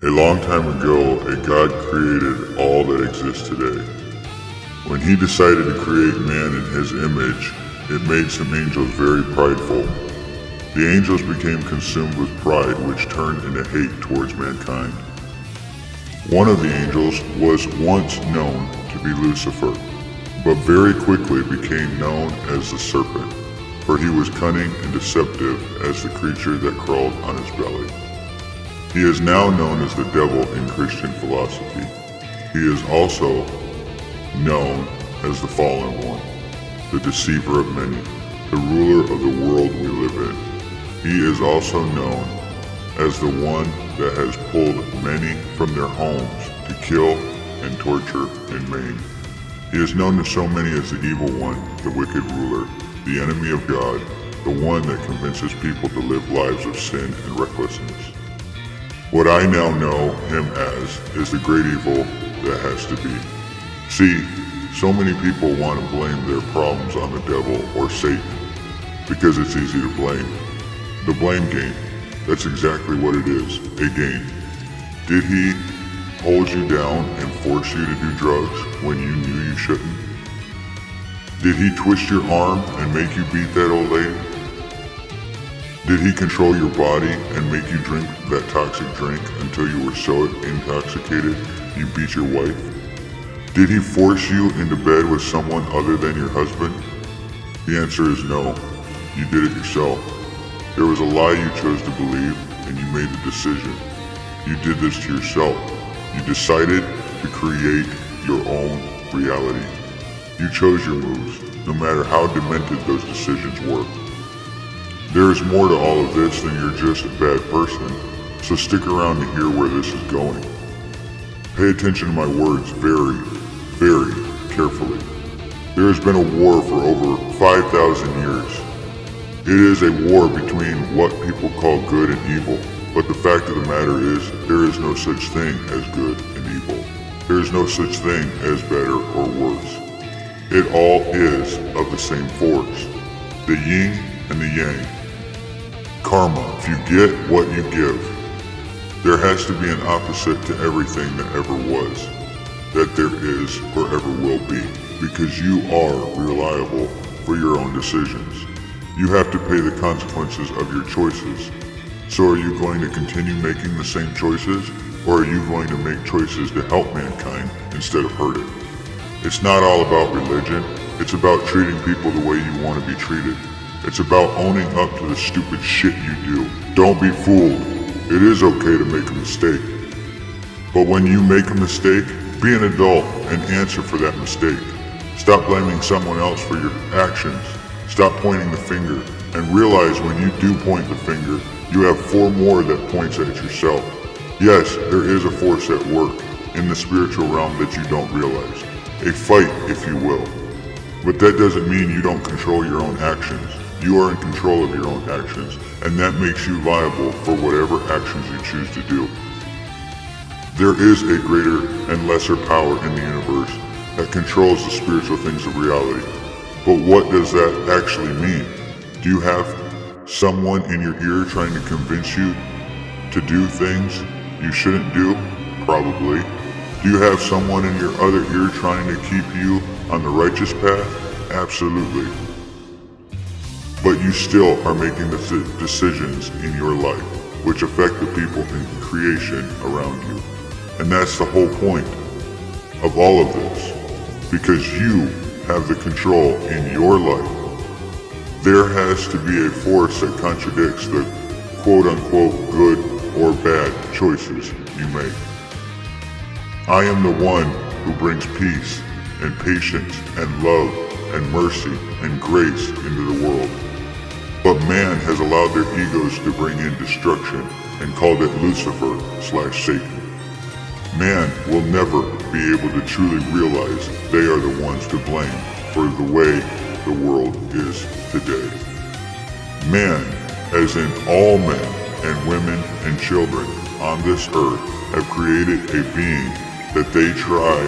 A long time ago, a God created all that exists today. When he decided to create man in his image, it made some angels very prideful. The angels became consumed with pride, which turned into hate towards mankind. One of the angels was once known to be Lucifer, but very quickly became known as the serpent, for he was cunning and deceptive as the creature that crawled on his belly. He is now known as the devil in Christian philosophy. He is also known as the fallen one, the deceiver of many, the ruler of the world we live in. He is also known as the one that has pulled many from their homes to kill and torture and maim. He is known to so many as the evil one, the wicked ruler, the enemy of God, the one that convinces people to live lives of sin and recklessness. What I now know him as is the great evil that has to be. See, so many people want to blame their problems on the devil or Satan because it's easy to blame. The blame game, that's exactly what it is, a game. Did he hold you down and force you to do drugs when you knew you shouldn't? Did he twist your arm and make you beat that old lady? Did he control your body and make you drink that toxic drink until you were so intoxicated you beat your wife? Did he force you into bed with someone other than your husband? The answer is no. You did it yourself. There was a lie you chose to believe and you made the decision. You did this to yourself. You decided to create your own reality. You chose your moves, no matter how demented those decisions were. There is more to all of this than you're just a bad person, so stick around to hear where this is going. Pay attention to my words very, very carefully. There has been a war for over 5,000 years. It is a war between what people call good and evil, but the fact of the matter is, there is no such thing as good and evil. There is no such thing as better or worse. It all is of the same force, the yin and the yang. Karma, if you get what you give. There has to be an opposite to everything that ever was, that there is or ever will be, because you are reliable for your own decisions. You have to pay the consequences of your choices. So are you going to continue making the same choices, or are you going to make choices to help mankind instead of hurt it? It's not all about religion, it's about treating people the way you want to be treated. It's about owning up to the stupid shit you do. Don't be fooled. It is okay to make a mistake. But when you make a mistake, be an adult and answer for that mistake. Stop blaming someone else for your actions. Stop pointing the finger and realize when you do point the finger, you have four more that points at yourself. Yes, there is a force at work in the spiritual realm that you don't realize. A fight, if you will. But that doesn't mean you don't control your own actions. You are in control of your own actions, and that makes you liable for whatever actions you choose to do. There is a greater and lesser power in the universe that controls the spiritual things of reality. But what does that actually mean? Do you have someone in your ear trying to convince you to do things you shouldn't do? Probably. Do you have someone in your other ear trying to keep you on the righteous path? Absolutely. But you still are making the decisions in your life, which affect the people in creation around you. And that's the whole point of all of this, because you have the control in your life. There has to be a force that contradicts the quote-unquote good or bad choices you make. I am the one who brings peace and patience and love and mercy and grace into the world. But man has allowed their egos to bring in destruction and called it Lucifer/Satan. Man will never be able to truly realize they are the ones to blame for the way the world is today. Man, as in all men and women and children on this earth, have created a being that they try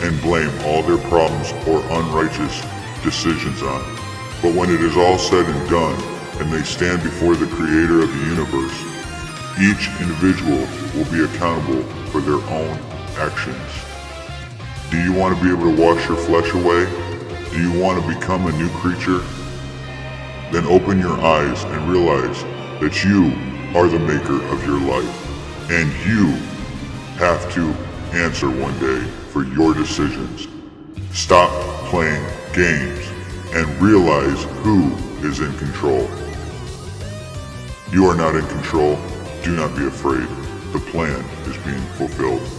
and blame all their problems or unrighteous decisions on. But when it is all said and done, and they stand before the creator of the universe, Each individual will be accountable for their own actions. Do you want to be able to wash your flesh away? Do you want to become a new creature? Then open your eyes and realize that you are the maker of your life, and you have to answer one day for your decisions. Stop playing games and realize who is in control. You are not in control. Do not be afraid. The plan is being fulfilled.